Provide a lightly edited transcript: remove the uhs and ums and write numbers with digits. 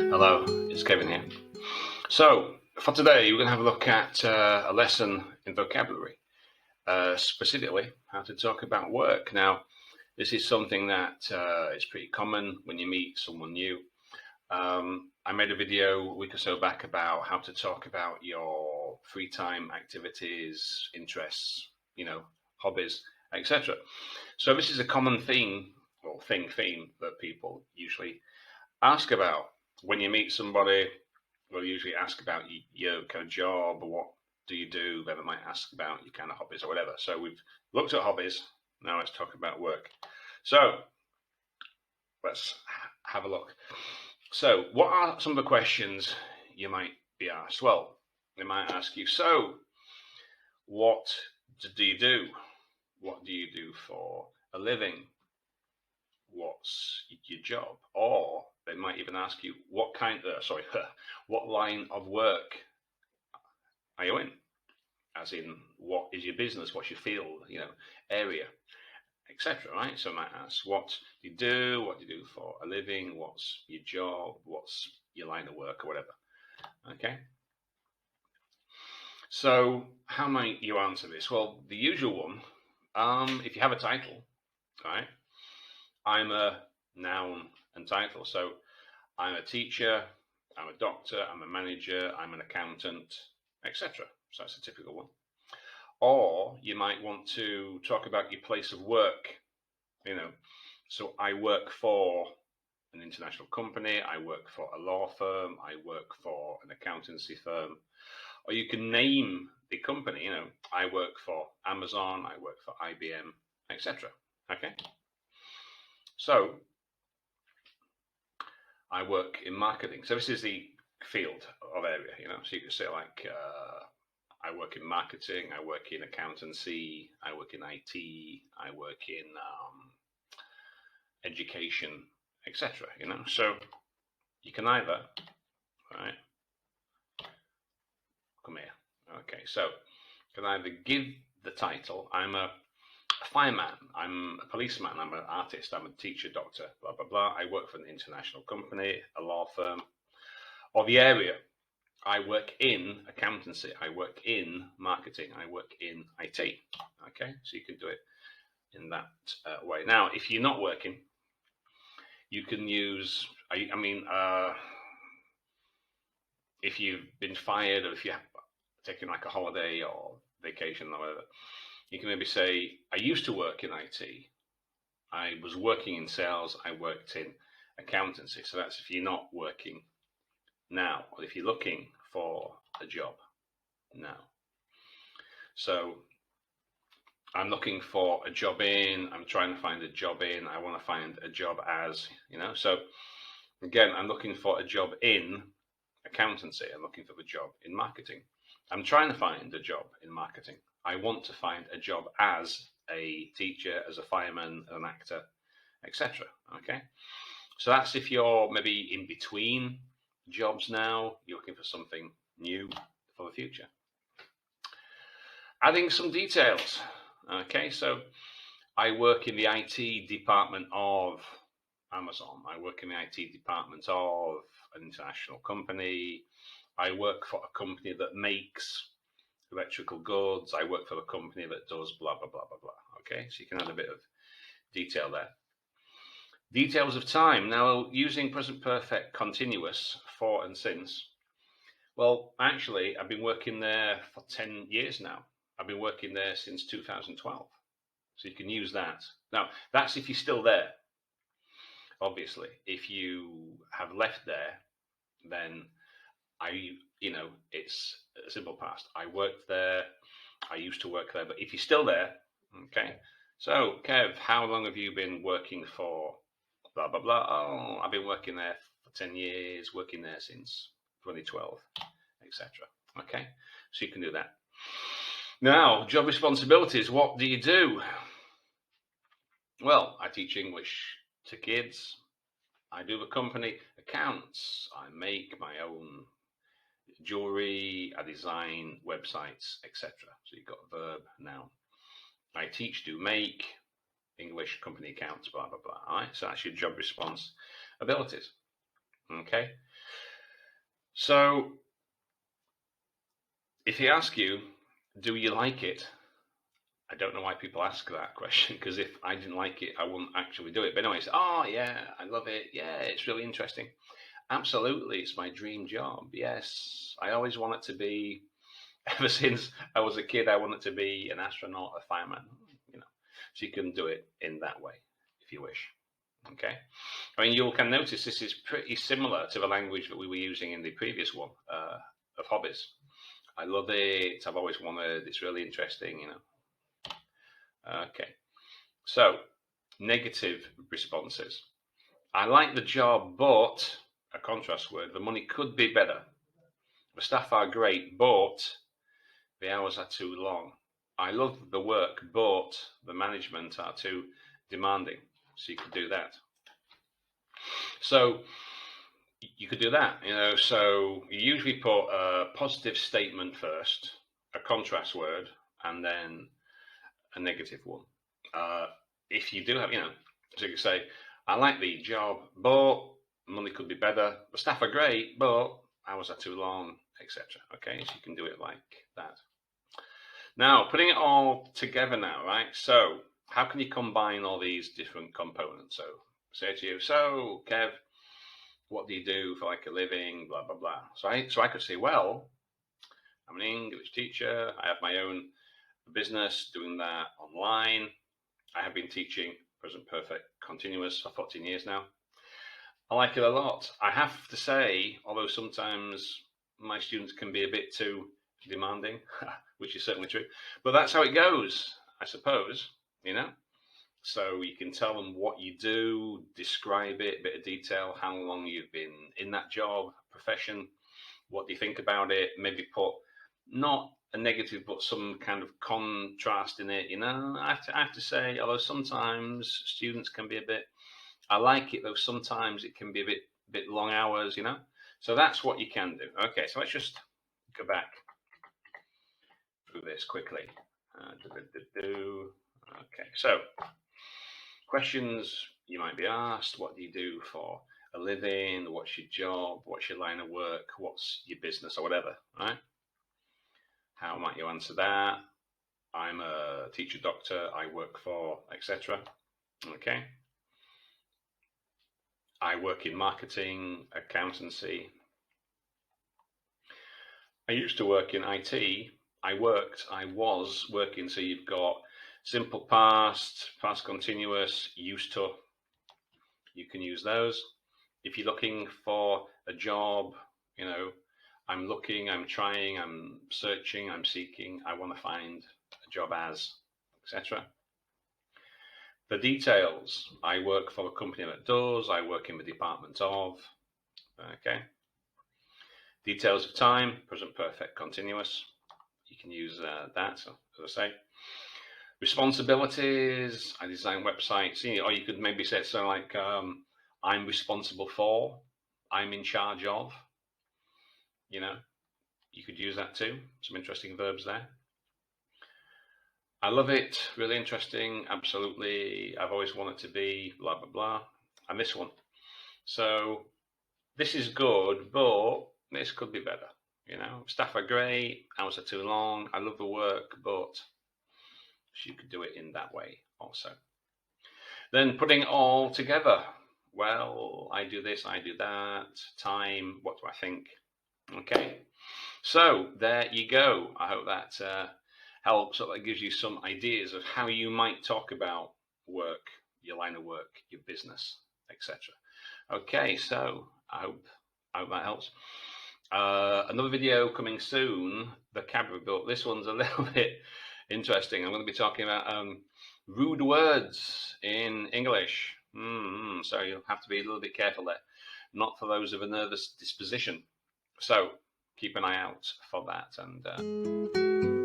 Hello, it's Kevin here. So, for today, we're going to have a look at a lesson in vocabulary, specifically how to talk about work. Now, this is something that is pretty common when you meet someone new. I made a video a week or so back about how to talk about your free time activities, interests, hobbies, etc. So this is a common theme that people usually ask about. When you meet somebody, we'll usually ask about your kind of job, or what do you do. Then they might ask about your kind of hobbies or whatever. So we've looked at hobbies. Now let's talk about work. So let's have a look. So what are some of the questions you might be asked? Well, they might ask you, so what do you do? What do you do for a living? What's your job? Or they might even ask you, what line of work are you in? As in, what is your business? What's your field, area, etc. Right? So I might ask, what do you do? What do you do for a living? What's your job? What's your line of work, or whatever? Okay. So how might you answer this? Well, the usual one, if you have a title, right? I'm a noun and title. So I'm a teacher, I'm a doctor, I'm a manager, I'm an accountant, etc. So that's a typical one. Or you might want to talk about your place of work. So I work for an international company, I work for a law firm, I work for an accountancy firm. Or you can name the company, I work for Amazon, I work for IBM, etc. Okay. So I work in marketing. So this is the field of area, So you could say like, I work in marketing, I work in accountancy, I work in IT, I work in education, etc. So you can either, right? Come here. Okay, so you can either give the title, I'm a fireman, I'm a policeman, I'm an artist, I'm a teacher, doctor, blah, blah, blah. I work for an international company, a law firm, or the area. I work in accountancy, I work in marketing, I work in IT. Okay, so you can do it in that way. Now, if you're not working, you can use, if you've been fired, or if you're taking like a holiday or vacation or whatever, you can maybe say, I used to work in IT, I was working in sales, I worked in accountancy. So that's if you're not working now, or if you're looking for a job now. So I'm looking for a job in, I'm trying to find a job in, I want to find a job as, So again, I'm looking for a job in accountancy, I'm looking for a job in marketing. I'm trying to find a job in marketing. I want to find a job as a teacher, as a fireman, an actor, etc. Okay, so that's if you're maybe in between jobs now, you're looking for something new for the future. Adding some details. Okay, so I work in the IT department of Amazon. I work in the IT department of an international company. I work for a company that makes electrical goods. I work for a company that does blah, blah, blah, blah, blah. Okay, so you can add a bit of detail there. Details of time. Now, using present perfect continuous, for and since. Well, actually, I've been working there for 10 years now. I've been working there since 2012. So you can use that. Now, that's if you're still there. Obviously, if you have left there, then it's a simple past. I worked there, I used to work there, but if you're still there, okay. So, Kev, how long have you been working for blah, blah, blah? Oh, I've been working there for 10 years, working there since 2012, etc. Okay, so you can do that. Now, job responsibilities. What do you do? Well, I teach English to kids. I do the company accounts. I make my own jewelry. I design websites, etc. So you've got verb, noun. I teach, do, make. English company accounts, blah, blah, blah. All right, so that's your job response abilities. Okay, so if he asks you, do you like it? I don't know why people ask that question, because if I didn't like it, I wouldn't actually do it. But anyway, oh yeah, I love it. Yeah, it's really interesting. Absolutely, it's my dream job. Yes, I always wanted to be, ever since I was a kid, I wanted to be an astronaut, a fireman, you know. So you can do it in that way if you wish. Okay. I mean, you can notice this is pretty similar to the language that we were using in the previous one of hobbies. I love it. I've always wanted. It's really interesting, you know. Okay. So, negative responses. I like the job, but, a contrast word, the money could be better. The staff are great, but the hours are too long. I love the work, but the management are too demanding. So you could do that. So you could do that, you know. So you usually put a positive statement first, a contrast word, and then a negative one. If you do have, you know, so you can say, I like the job, but money could be better. The staff are great, but hours are too long, etc. Okay, so you can do it like that. Now, putting it all together now, right? So how can you combine all these different components? So say to you, so Kev, what do you do for like a living? Blah, blah, blah. So I could say, well, I'm an English teacher. I have my own business doing that online. I have been teaching present perfect continuous for 14 years now. I like it a lot. I have to say, although sometimes my students can be a bit too demanding, which is certainly true, but that's how it goes, I suppose, you know. So you can tell them what you do, describe it, a bit of detail, how long you've been in that job, profession, what do you think about it, maybe put not a negative, but some kind of contrast in it, you know. I have to say, although sometimes students can be a bit, I like it, though sometimes it can be a bit long hours, you know. So that's what you can do. Okay, so let's just go back through this quickly. Okay, so questions you might be asked: what do you do for a living? What's your job? What's your line of work? What's your business or whatever, right? How might you answer that? I'm a teacher, doctor, I work for, etc. Okay. I work in marketing, accountancy. I used to work in IT. I was working, so you've got simple past, past continuous, used to. You can use those. If you're looking for a job, you know, I'm looking, I'm trying, I'm searching, I'm seeking, I want to find a job as, etc. The details, I work for a company that does, I work in the department of, okay. Details of time, present perfect continuous. You can use that, as I say. Responsibilities, I design websites, or you could maybe say something like, I'm responsible for, I'm in charge of, you know. You could use that too, some interesting verbs there. I love it, really interesting, absolutely, I've always wanted to be, blah, blah, blah. And this one. So this is good, but this could be better. You know, staff are great, hours are too long, I love the work, but you could do it in that way also. Then putting it all together. Well, I do this, I do that, time, what do I think? Okay, so there you go. I hope that helps, or that gives you some ideas of how you might talk about work, your line of work, your business, etc. Okay, so I hope that helps. Another video coming soon, vocabulary built. This one's a little bit interesting. I'm going to be talking about rude words in English. So you'll have to be a little bit careful there. Not for those of a nervous disposition. So keep an eye out for that. And